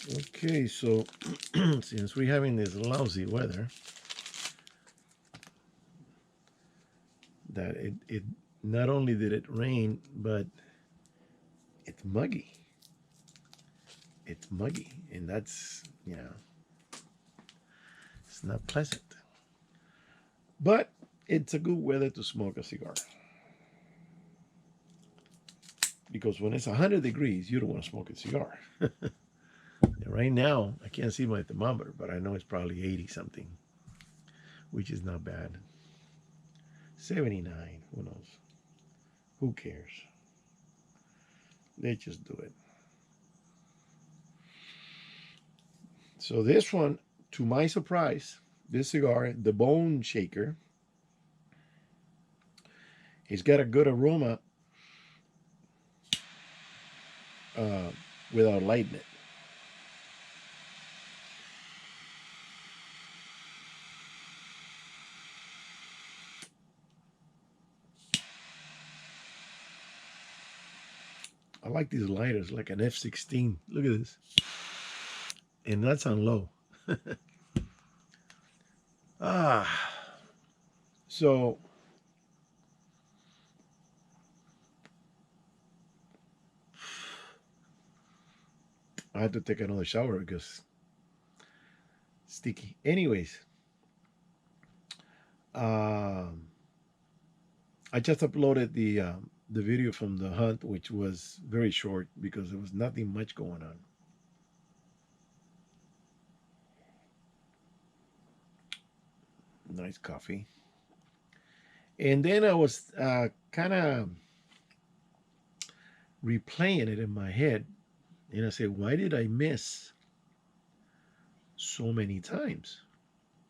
Okay, so since we're having this lousy weather, that it not only did it rain, but it's muggy. It's muggy, and that's it's not pleasant. But it's a good weather to smoke a cigar because when it's 100 degrees, you don't want to smoke a cigar. Right now, I can't see my thermometer, but I know it's probably 80 something, which is not bad. 79, who knows? Who cares? They just do it. So this one, to my surprise, this cigar, the Bone Shaker, it's got a good aroma uh, without lighting it. I like these lighters, like an F16. Look at this, and that's on low. Ah, so I had to take another shower because it's sticky. Anyways, um, I just uploaded the video from the hunt, which was very short because there was nothing much going on. Nice coffee, and then I was kind of replaying it in my head, and I said, "Why did I miss so many times?"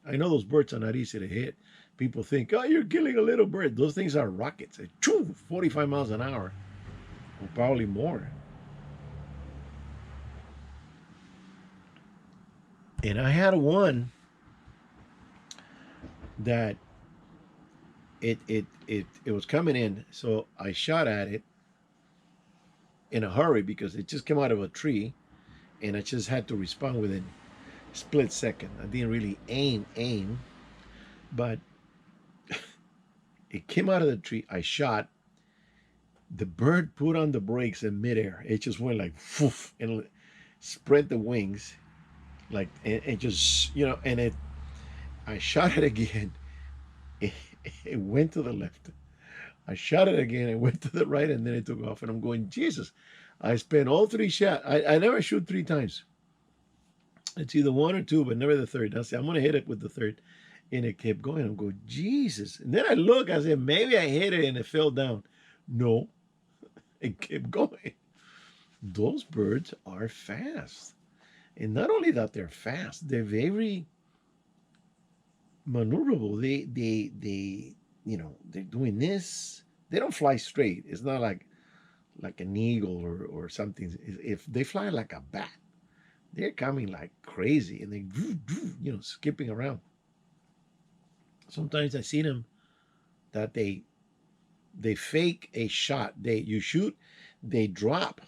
I know those birds are not easy to hit. People think, "Oh, you're killing a little bird." Those things are rockets. They 45 miles an hour, or probably more. And I had one that it was coming in, so I shot at it in a hurry because it just came out of a tree, and I just had to respond within a split second. I didn't really aim, but it came out of the tree. I shot. The bird put on the brakes in midair. It just went like woof and spread the wings, like and just and it. I shot it again. It, it went to the left. I shot it again. It went to the right, and then it took off. And I'm going, Jesus! I spent all three shots. I never shoot three times. It's either one or two, but never the third. I said, I'm gonna hit it with the third, and it kept going. I'm going, Jesus! And then I look. I said, maybe I hit it and it fell down. No, it kept going. Those birds are fast, and not only that, they're fast. They're very maneuverable. They're doing this. They don't fly straight. It's not like an eagle or something. If they fly like a bat, they're coming like crazy and they skipping around. Sometimes I see them that they fake a shot. You shoot, they drop,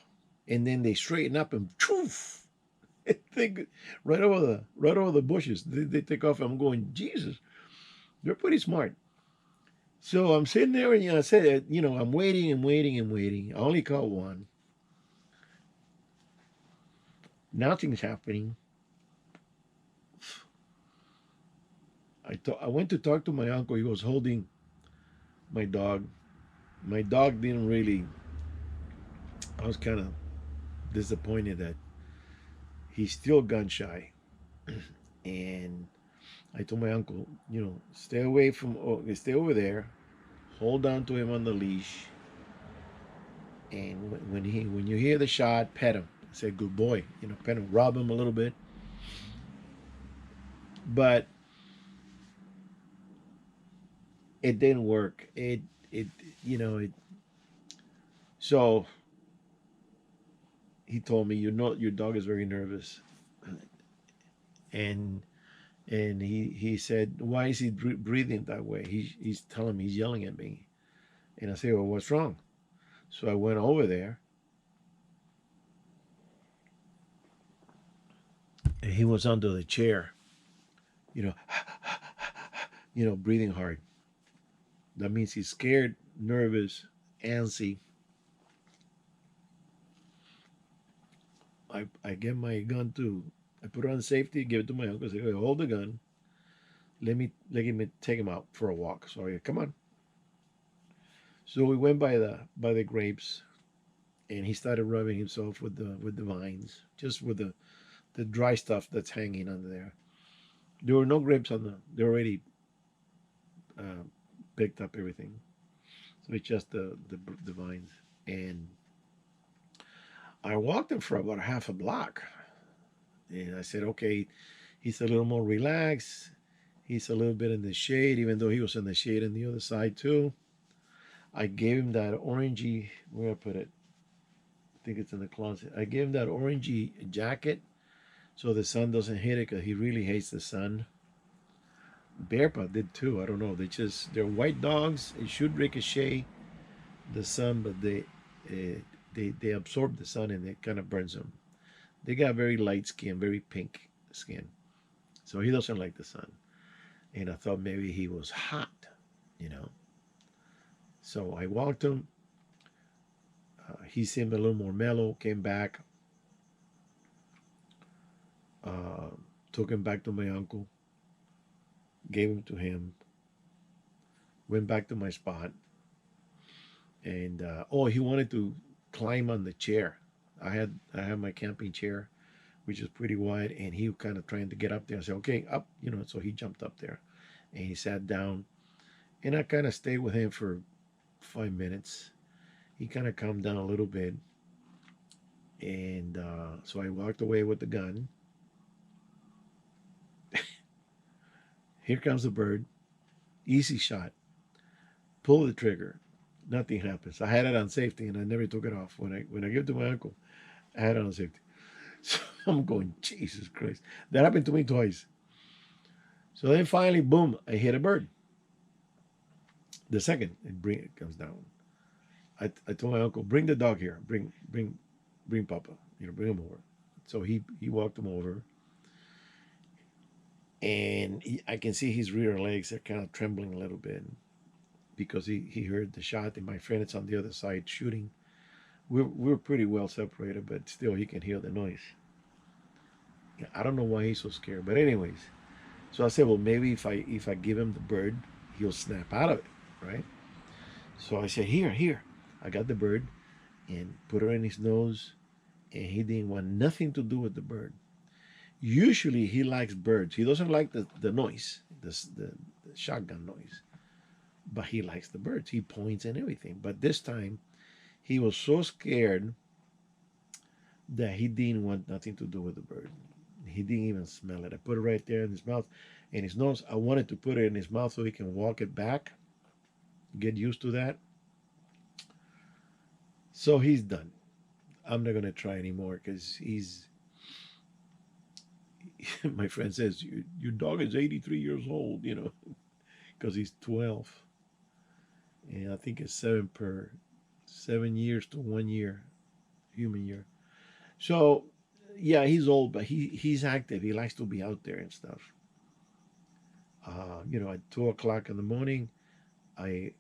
and then they straighten up and poof, they right over the bushes. They take off. I'm going, Jesus, they're pretty smart. So I'm sitting there and I said, I'm waiting and waiting and waiting. I only caught one. Nothing's happening. I went to talk to my uncle. He was holding my dog. My dog didn't really. I was kind of disappointed that he's still gun shy. And I told my uncle, stay away from, stay over there, hold on to him on the leash, and when you hear the shot, pet him. I said, good boy, pet him, rub him a little bit. But it didn't work. It you know it. So he told me, your dog is very nervous, and he said, why is he breathing that way? He's telling me, he's yelling at me, and I said, well, what's wrong? So I went over there, and he was under the chair, you know, breathing hard. That means he's scared, nervous, antsy. I get my gun to, I put it on safety, give it to my uncle, say, "Hey, hold the gun. Let me take him out for a walk." So I, come on. So we went by the grapes, and he started rubbing himself with the vines, just with the dry stuff that's hanging under there. There were no grapes on the. They already uh, picked up everything, so it's just the vines. And I walked him for about half a block, and I said, "Okay, he's a little more relaxed. He's a little bit in the shade, even though he was in the shade on the other side too." I gave him that orangey. Where I put it? I think it's in the closet. I gave him that orangey jacket so the sun doesn't hit it because he really hates the sun. Bearpa did too. I don't know. They're white dogs. It should ricochet the sun, but they absorb the sun and it kind of burns them. They got very light skin, very pink skin, so he doesn't like the sun. And I thought maybe he was hot, you know. So I walked him. He seemed a little more mellow. Came back. Uh, Took him back to my uncle. Gave him to him. Went back to my spot. And oh, he wanted to climb on the chair. I had my camping chair, which is pretty wide, and he kind of trying to get up there. I said, "Okay, up," you know. So he jumped up there, and he sat down, and I kind of stayed with him for 5 minutes. He kind of calmed down a little bit, and so I walked away with the gun. Here comes the bird. Easy shot. Pull the trigger. Nothing happens. I had it on safety, and I never took it off. When I give it to my uncle, I had it on safety. So I'm going, Jesus Christ. That happened to me twice. So then finally, boom, I hit a bird. The second, it comes down. I told my uncle, bring the dog here. Bring Papa. Bring him over. So he walked him over, and I can see his rear legs are kind of trembling a little bit because he heard the shot, and my friend is on the other side shooting. We're pretty well separated, but still he can hear the noise. I don't know why he's so scared, but anyways, so I said, well, maybe if I give him the bird, he'll snap out of it, right? So I said, here. I got the bird and put her in his nose, and he didn't want nothing to do with the bird. Usually he likes birds. He doesn't like the noise, the shotgun noise, but he likes the birds. He points and everything. But this time he was so scared that he didn't want nothing to do with the bird. He didn't even smell it. I put it right there in his mouth and his nose. I wanted to put it in his mouth so he can walk it back, get used to that. So he's done. I'm not going to try anymore because my friend says, your dog is 83 years old, because he's 12. And I think it's 7 years to 1 year, human year. So, yeah, he's old, but he's active. He likes to be out there and stuff. At 2 o'clock in the morning, I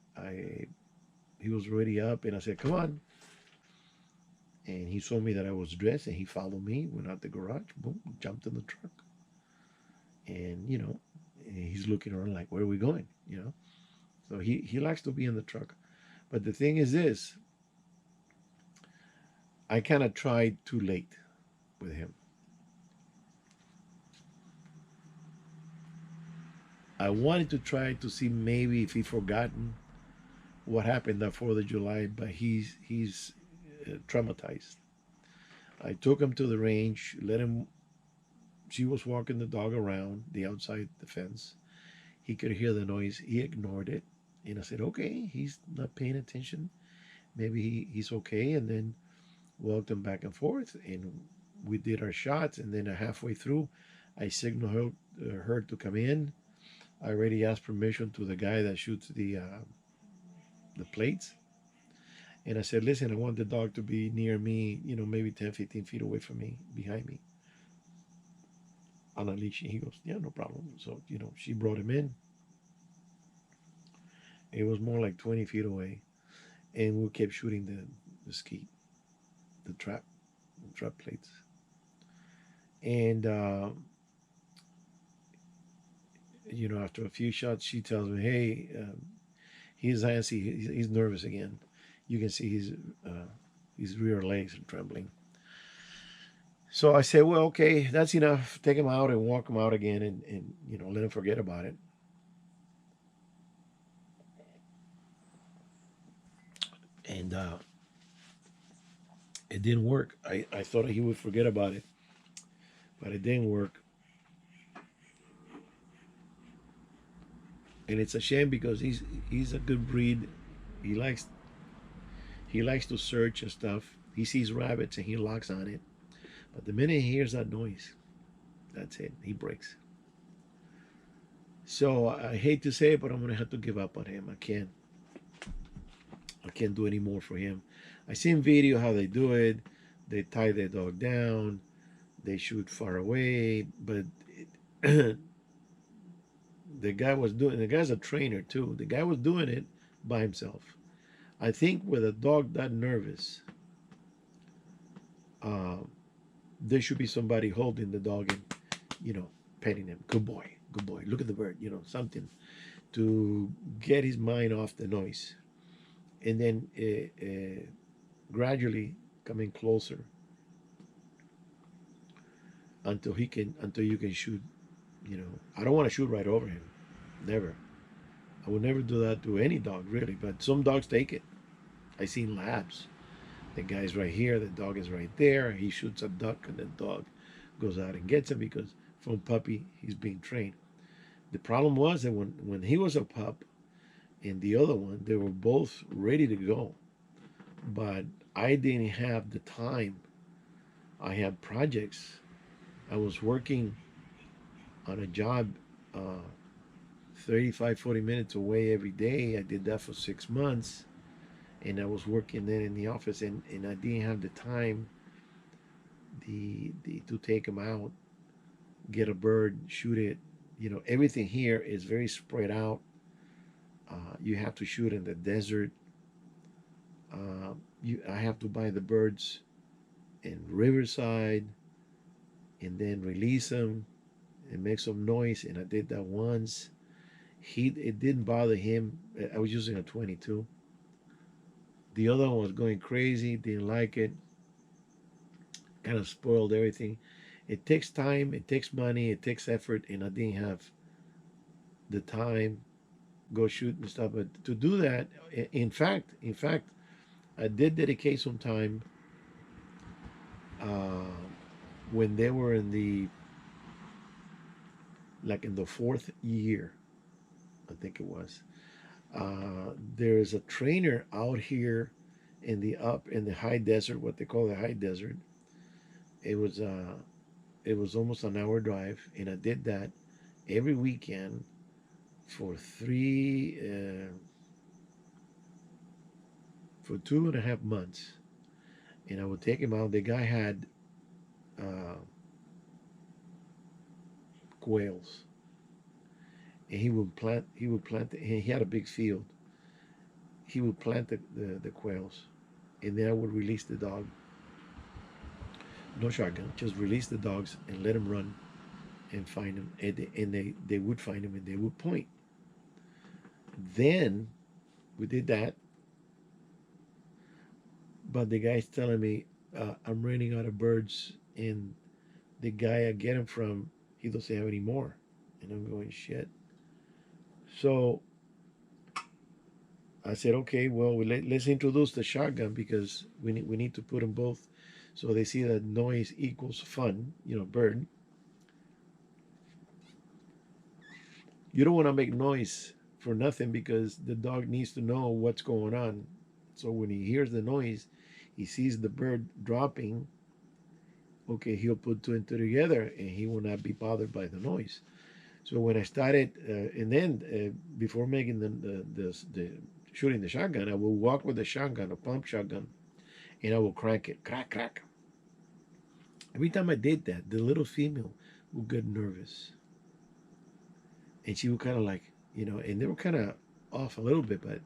he was already up, and I said, "Come on." And he saw me that I was dressed, and he followed me. Went out the garage, boom, jumped in the truck, and he's looking around like, "Where are we going?" So he likes to be in the truck, but the thing is this: I kind of tried too late with him. I wanted to try to see maybe if he forgotten what happened that 4th of July, but he's traumatized. I took him to the range, let him. She was walking the dog around the outside the fence. He could hear the noise. He ignored it, and I said, "Okay, he's not paying attention. Maybe he's okay." And then walked him back and forth, and we did our shots. And then halfway through, I signaled her to come in. I already asked permission to the guy that shoots the plates. And I said, listen, I want the dog to be near me, maybe 10, 15 feet away from me, behind me. on a leash. And he goes, yeah, no problem. So, she brought him in. It was more like 20 feet away. And we kept shooting the skeet, the trap plates. And, after a few shots, she tells me, hey, he's antsy. He's nervous again. You can see his rear legs are trembling. So I said, well, okay, that's enough. Take him out and walk him out again, and let him forget about it. And it didn't work. I thought he would forget about it, but it didn't work. And it's a shame because he's a good breed. He likes he likes to search and stuff. He sees rabbits and he locks on it. But the minute he hears that noise, that's it. He breaks. So I hate to say it, but I'm gonna have to give up on him. I can't do any more for him. I seen video how they do it. They tie their dog down. They shoot far away, but the the guy's a trainer too. The guy was doing it by himself. I think with a dog that nervous, uh, there should be somebody holding the dog and, you know, petting him. Good boy, good boy. Look at the bird. Something to get his mind off the noise, and then gradually coming closer until you can shoot. I don't want to shoot right over him. Never. I would never do that to any dog, really. But some dogs take it. I seen labs. The guy's right here, the dog is right there. He shoots a duck, and the dog goes out and gets him because from puppy he's being trained. The problem was that when he was a pup and the other one, they were both ready to go, but I didn't have the time. I had projects. I was working on a job uh, 35, 40 minutes away every day. I did that for 6 months, and I was working then in the office, and I didn't have the time to take them out, get a bird, shoot it. Everything here is very spread out. You have to shoot in the desert. I have to buy the birds in Riverside and then release them and make some noise. And I did that once. It didn't bother him. I was using a 22. The other one was going crazy, didn't like it, kind of spoiled everything. It takes time, it takes money, it takes effort, and I didn't have the time go shoot and stuff. But to do that, in fact, I did dedicate some time uh, when they were in the fourth year, I think it was. There's a trainer out here in the high desert, what they call the high desert. It was uh, it was almost an hour drive, and I did that every weekend for for 2.5 months, and I would take him out. The guy had uh, quails, and he he had a big field. He would plant the quails, and then I would release the dog. No shotgun, just release the dogs and let them run and find him, and they would find him and they would point. Then we did that, but the guy's telling me I'm running out of birds, and the guy I get them from, he doesn't have any more, and I'm going shit. So I said, okay, well, let's introduce the shotgun because we need to put them both, so they see that noise equals fun. Bird. You don't want to make noise for nothing because the dog needs to know what's going on. So when he hears the noise, he sees the bird dropping. Okay, he'll put two and two together, and he will not be bothered by the noise. So when I started, and then before making the shooting the shotgun, I will walk with the shotgun, a pump shotgun, and I will crank it, crack, crack. Every time I did that, the little female would get nervous, and she would kind of like, and they were kind of off a little bit, but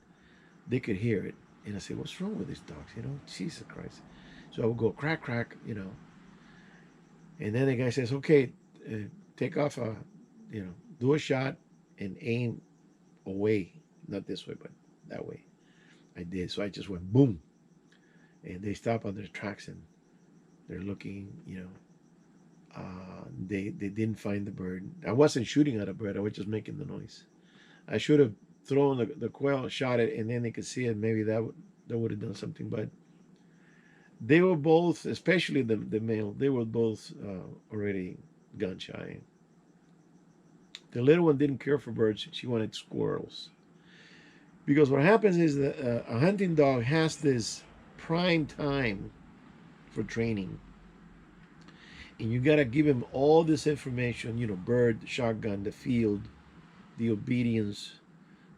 they could hear it. And I said, "What's wrong with these dogs? Jesus Christ!" So I would go crack, crack, and then the guy says, "Okay, take off do a shot and aim away, not this way, but that way." I did. So I just went boom, and they stop on their tracks and they're looking. They didn't find the bird. I wasn't shooting at a bird. I was just making the noise. I should have thrown the quail, shot it, and then they could see it. Maybe that would have done something. But they were both, especially the male, they were both already gun shy. The little one didn't care for birds. She wanted squirrels. Because what happens is that a hunting dog has this prime time for training. And you got to give him all this information, bird, shotgun, the field, the obedience,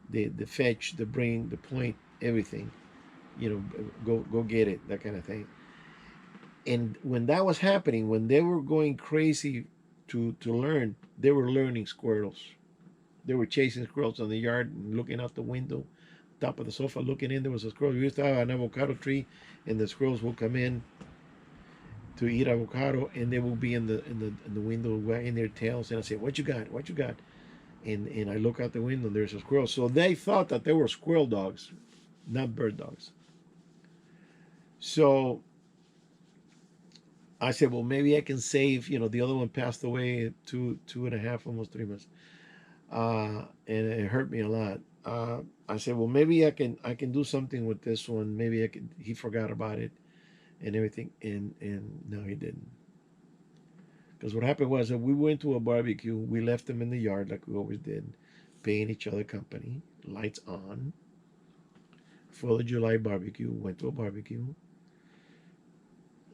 the fetch, the bring, the point, everything. Go get it, that kind of thing. And when that was happening, when they were going crazy to learn, they were learning squirrels. They were chasing squirrels in the yard and looking out the window, top of the sofa, looking in. There was a squirrel. We used to have an avocado tree, and the squirrels will come in to eat avocado, and they will be in the window wagging their tails. And I say, "What you got? What you got?" And I look out the window. And there's a squirrel. So they thought that they were squirrel dogs, not bird dogs. So I said, "Well, maybe I can save." The other one passed away 2.5, almost 3 months, and it hurt me a lot. I said, "Well, maybe I can do something with this one. Maybe I can." He forgot about it and everything, and no, he didn't. Because what happened was that we went to a barbecue. We left them in the yard like we always did, paying each other company, lights on. 4th of July barbecue. Went to a barbecue,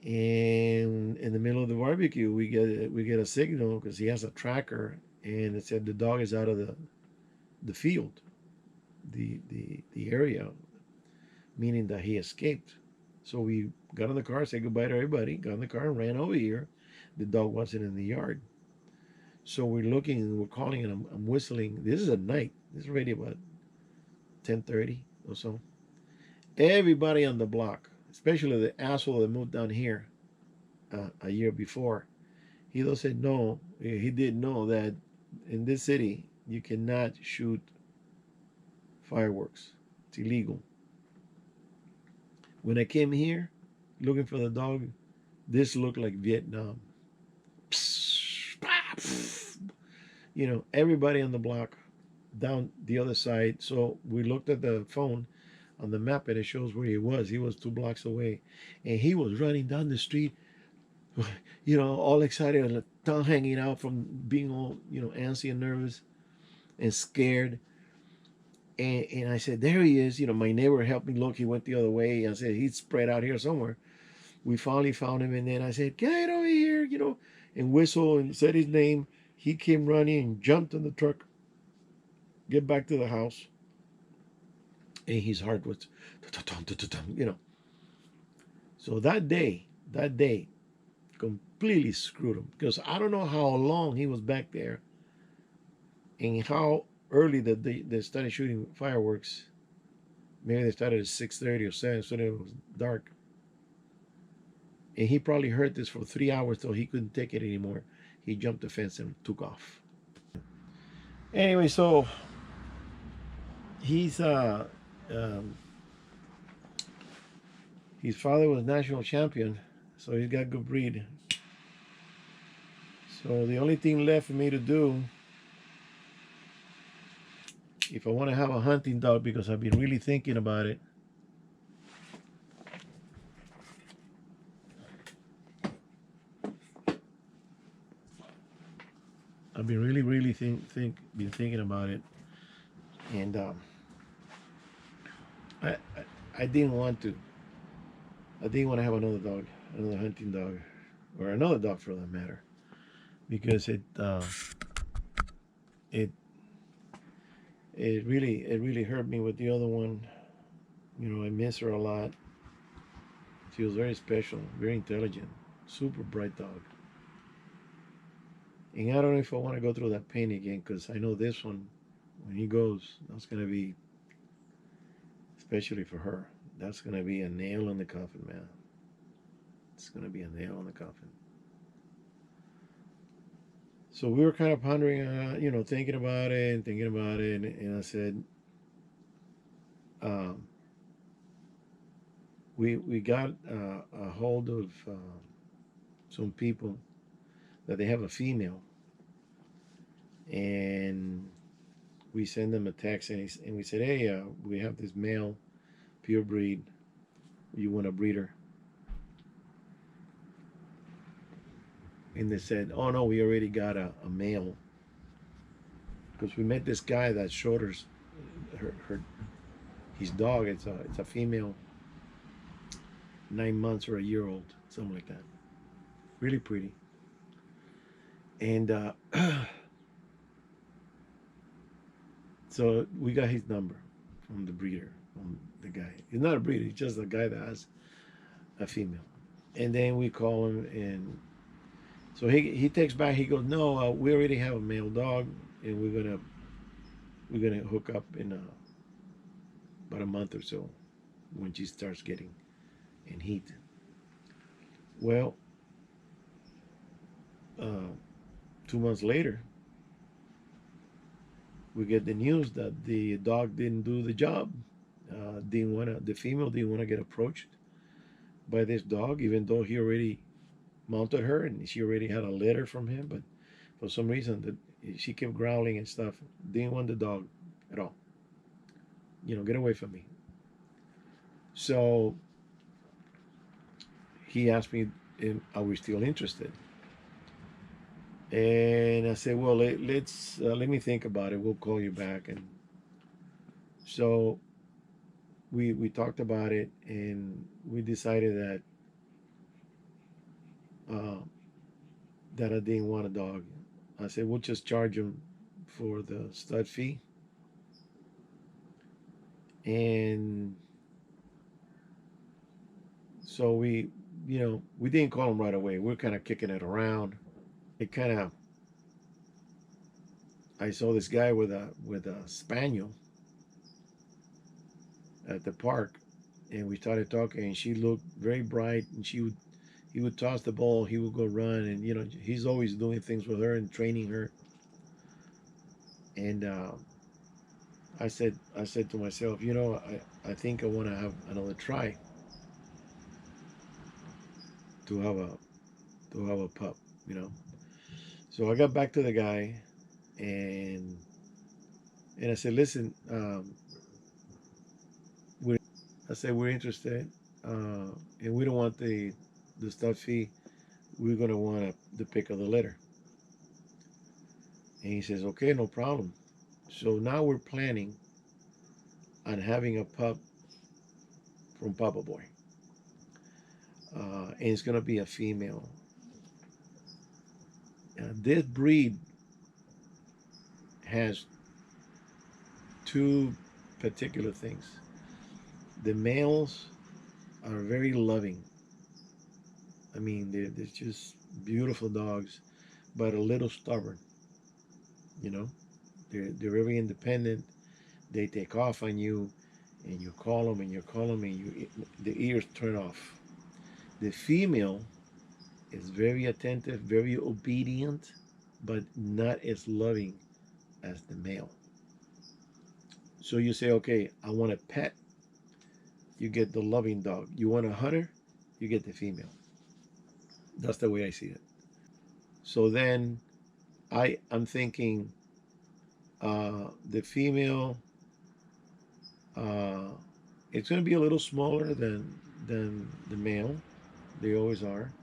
and in the middle of the barbecue, we get a signal because he has a tracker, and it said the dog is out of the field, the area, meaning that he escaped. So we got in the car, said goodbye to everybody, got in the car and ran over here. The dog wasn't in the yard. So we're looking and we're calling and I'm whistling. This is at night. This is already about 10:30 or so. Everybody on the block, especially the asshole that moved down here a year before, he said no. He didn't know that in this city you cannot shoot fireworks. It's illegal. When I came here looking for the dog, this looked like Vietnam. Everybody on the block down the other side. So we looked at the phone on the map and it shows where he was. He was 2 blocks away. And he was running down the street, all excited and tongue hanging out from being all, antsy and nervous and scared. And I said, there he is. My neighbor helped me look. He went the other way. I said, he's spread out here somewhere. We finally found him. And then I said, get over here, and whistle and said his name. He came running and jumped in the truck, get back to the house. And his heart was, So that day, completely screwed him. Because I don't know how long he was back there and how early that they started shooting fireworks. Maybe they started at 6:30 or 7, so it was dark. And he probably heard this for 3 hours till he couldn't take it anymore. He jumped the fence and took off. Anyway, so he's his father was national champion, so he's got good breed. So the only thing left for me to do, if I want to have a hunting dog, because I've been really thinking about it, I've been really been thinking about it, and I, I I didn't want to. I didn't want to have another dog, another hunting dog, or another dog for that matter, because it it really hurt me with the other one. I miss her a lot. She was very special, very intelligent, super bright dog. And I don't know if I want to go through that pain again, because I know this one, when he goes, that's going to be, especially for her, that's going to be a nail in the coffin, man. It's going to be a nail in the coffin. So we were kind of pondering, thinking about it and thinking about it. And I said, um, we got a hold of some people that they have a female, and we send them a text, and we said, hey, we have this male pure breed. You want to breed her? And they said, oh no, we already got a male, because we met this guy that showed her his dog. It's a female, 9 months or a year old, something like that. Really pretty. And so we got his number from the breeder, from the guy. He's not a breeder. He's just a guy that has a female. And then we call him, and so he takes back. He goes, no, we already have a male dog, and we're gonna hook up in about a month or so, when she starts getting in heat. Well, uh, 2 months later, we get the news that the dog didn't do the job. The female didn't want to get approached by this dog, even though he already mounted her and she already had a letter from him. But for some reason, she kept growling and stuff. Didn't want the dog at all. Get away from me. So he asked me, are we still interested? And I said, well, let me think about it. We'll call you back. And so we talked about it, and we decided uh, that I didn't want a dog. I said, we'll just charge him for the stud fee. And so we didn't call him right away. We're kind of kicking it around. I saw this guy with a spaniel at the park, and we started talking, and she looked very bright, and he would toss the ball, he would go run, and he's always doing things with her and training her. And I said to myself, I think I want to have another try to have a pup, you know. So I got back to the guy, and I said, listen, I said we're interested, and we don't want the stud fee. We're gonna want the pick of the litter. And he says, okay, no problem. So now we're planning on having a pup from Papa Boy, and it's gonna be a female. This breed has two particular things. The males are very loving. I mean, they're just beautiful dogs, but a little stubborn. You know, they're very independent. They take off on you, and you call them and you call them, and the ears turn off. The female is very attentive, very obedient, but not as loving as the male. So you say, okay, I want a pet, you get the loving dog. You want a hunter, you get the female. That's the way I see it. So then I'm thinking, the female, uh, it's going to be a little smaller than the male. They always are.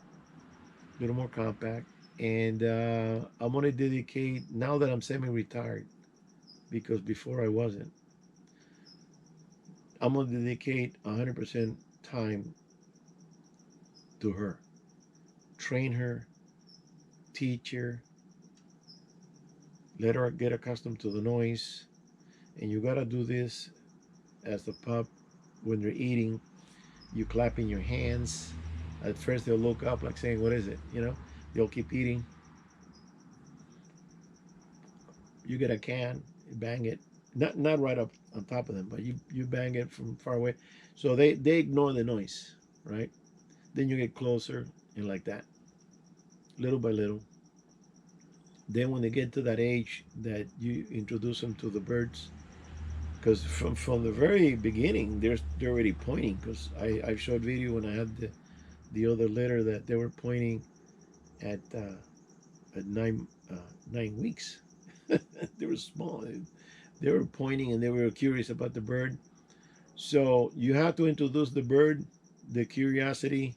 A little more compact. And I'm going to dedicate, now that I'm semi-retired, because before I wasn't, I'm going to dedicate 100% time to her. Train her, teach her, let her get accustomed to the noise. And you got to do this as the pup. When they're eating, you clapping your hands. At first they'll look up like saying, what is it? They'll keep eating. You get a can, you bang it, not right up on top of them, but you bang it from far away, so they ignore the noise, right? Then you get closer and like that, little by little. Then when they get to that age that you introduce them to the birds, because from the very beginning they're already pointing. Because I showed video when I had the other litter that they were pointing at at 9 weeks. They were small. They were pointing and they were curious about the bird. So you have to introduce the bird, the curiosity,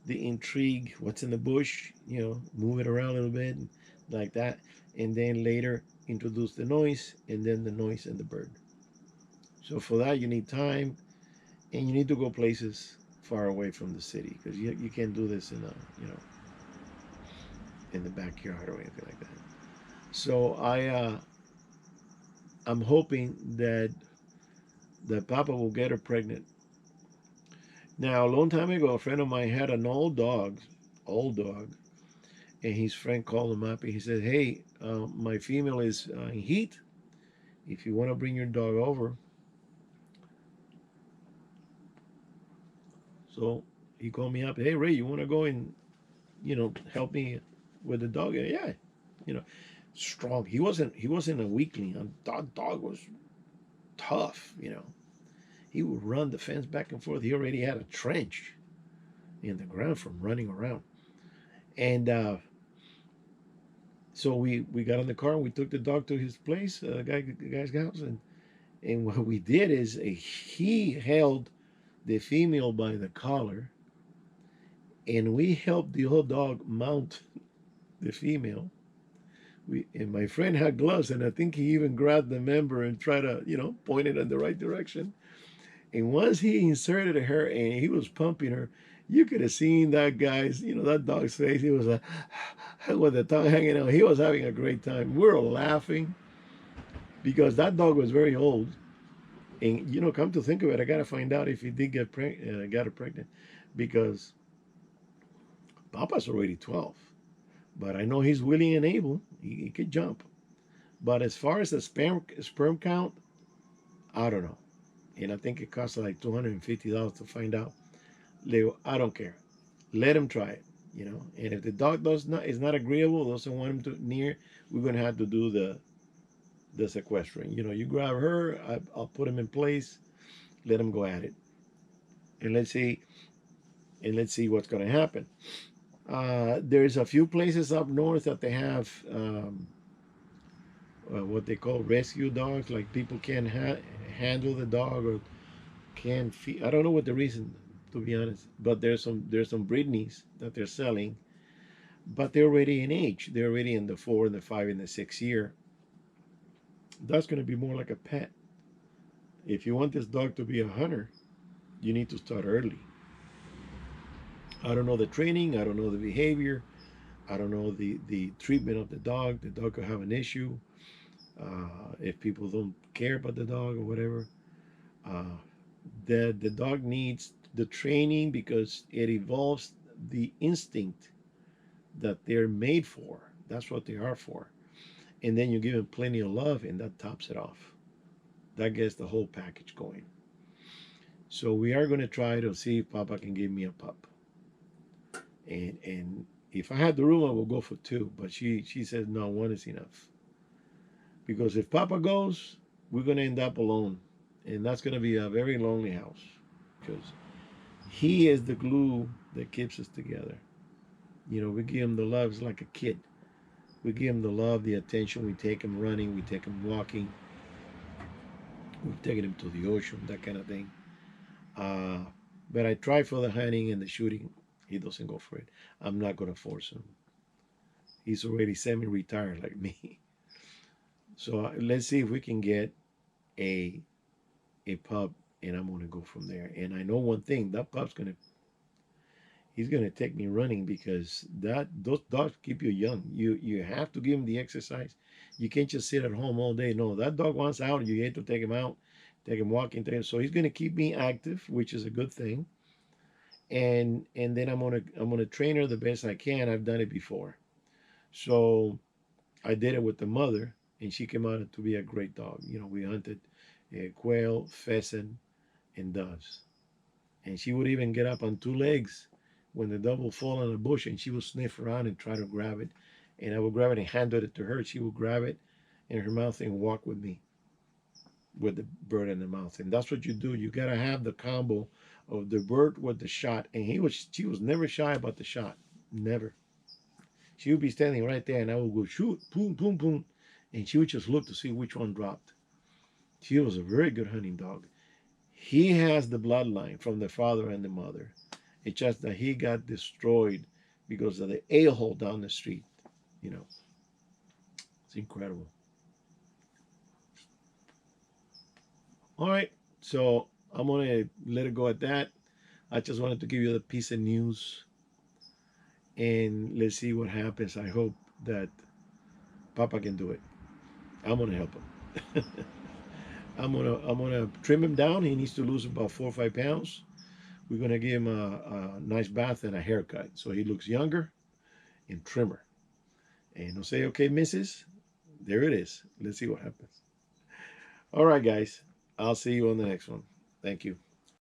the intrigue, what's in the bush, move it around a little bit like that. And then later introduce the noise and then the noise and the bird. So for that, you need time and you need to go places far away from the city because you can't do this in the backyard or anything like that. So I'm hoping that Papa will get her pregnant. Now, a long time ago, a friend of mine had an old dog, and his friend called him up and he said, "Hey, my female is in heat. If you want to bring your dog over." So he called me up. "Hey, Ray, you want to go and help me with the dog?" Yeah, you know, strong. He wasn't a weakling. That dog was tough. He would run the fence back and forth. He already had a trench in the ground from running around. And so we got in the car and we took the dog to his place, guy's house, and what we did is he held the female by the collar, and we helped the old dog mount the female. And my friend had gloves, and I think he even grabbed the member and tried to point it in the right direction. And once he inserted her and he was pumping her, you could have seen that dog's face. He was like, with the tongue hanging out. He was having a great time. We were laughing because that dog was very old. And come to think of it, I gotta find out if he did got her pregnant, because Papa's already 12. But I know he's willing and able. He could jump. But as far as the sperm count, I don't know. And I think it costs like $250 to find out. Leo, I don't care. Let him try it. And if the dog is not agreeable, doesn't want him to near, we're gonna have to do the sequestering. You grab her, I'll put him in place, let him go at it, and let's see what's gonna happen. There's a few places up north that they have what they call rescue dogs. Like people can't handle the dog or can't feed. I don't know what the reason, to be honest. But there's some Britneys that they're selling, but they're already in age. They're already in the 4 and the 5 and the 6 year. That's going to be more like a pet. If you want this dog to be a hunter, you need to start early. I don't know the training. I don't know the behavior. I don't know the treatment of the dog. The dog could have an issue if people don't care about the dog or whatever. Uh, the dog needs the training because it evolves the instinct that they're made for. That's what they are for. And then you give them plenty of love, and that tops it off. That gets the whole package going. So we are going to try to see if Papa can give me a pup. And if I had the room, I would go for two. But she says no, one is enough. Because if Papa goes, we're going to end up alone, and that's going to be a very lonely house. Because he is the glue that keeps us together. We give him the love. It's like a kid. We give him the love, the attention. We take him running. We take him walking. We've taken him to the ocean, that kind of thing. Uh, but I try for the hunting and the shooting. He doesn't go for it. I'm not going to force him. He's already semi-retired like me. So let's see if we can get a pup, and I'm going to go from there. And I know one thing: that pup's he's gonna take me running, because those dogs keep you young. You have to give him the exercise. You can't just sit at home all day. No, that dog wants out. You have to take him out, take him walking. So he's gonna keep me active, which is a good thing. And then I'm gonna train her the best I can. I've done it before, so I did it with the mother. and she came out to be a great dog. You know, we hunted quail, pheasant, and doves. And she would even get up on two legs when the dove would fall in a bush, and she would sniff around and try to grab it. And I would grab it and hand it to her. She would grab it in her mouth and walk with me with the bird in the mouth. And that's what you do. You gotta have the combo of the bird with the shot. And she was never shy about the shot. Never. She would be standing right there, and I would go shoot, boom, boom, boom, and she would just look to see which one dropped. She was a very good hunting dog. He has the bloodline from the father and the mother. It's just that he got destroyed because of the a-hole down the street. You know, it's incredible. All right, so I'm gonna let it go at that. I just wanted to give you the piece of news, and let's see what happens. I hope that Papa can do it. I'm gonna help him. I'm gonna trim him down. He needs to lose about 4 or 5 pounds. We're gonna give him a nice bath and a haircut so he looks younger and trimmer. And he'll say, "Okay, Mrs." There it is. Let's see what happens. All right, guys. I'll see you on the next one. Thank you.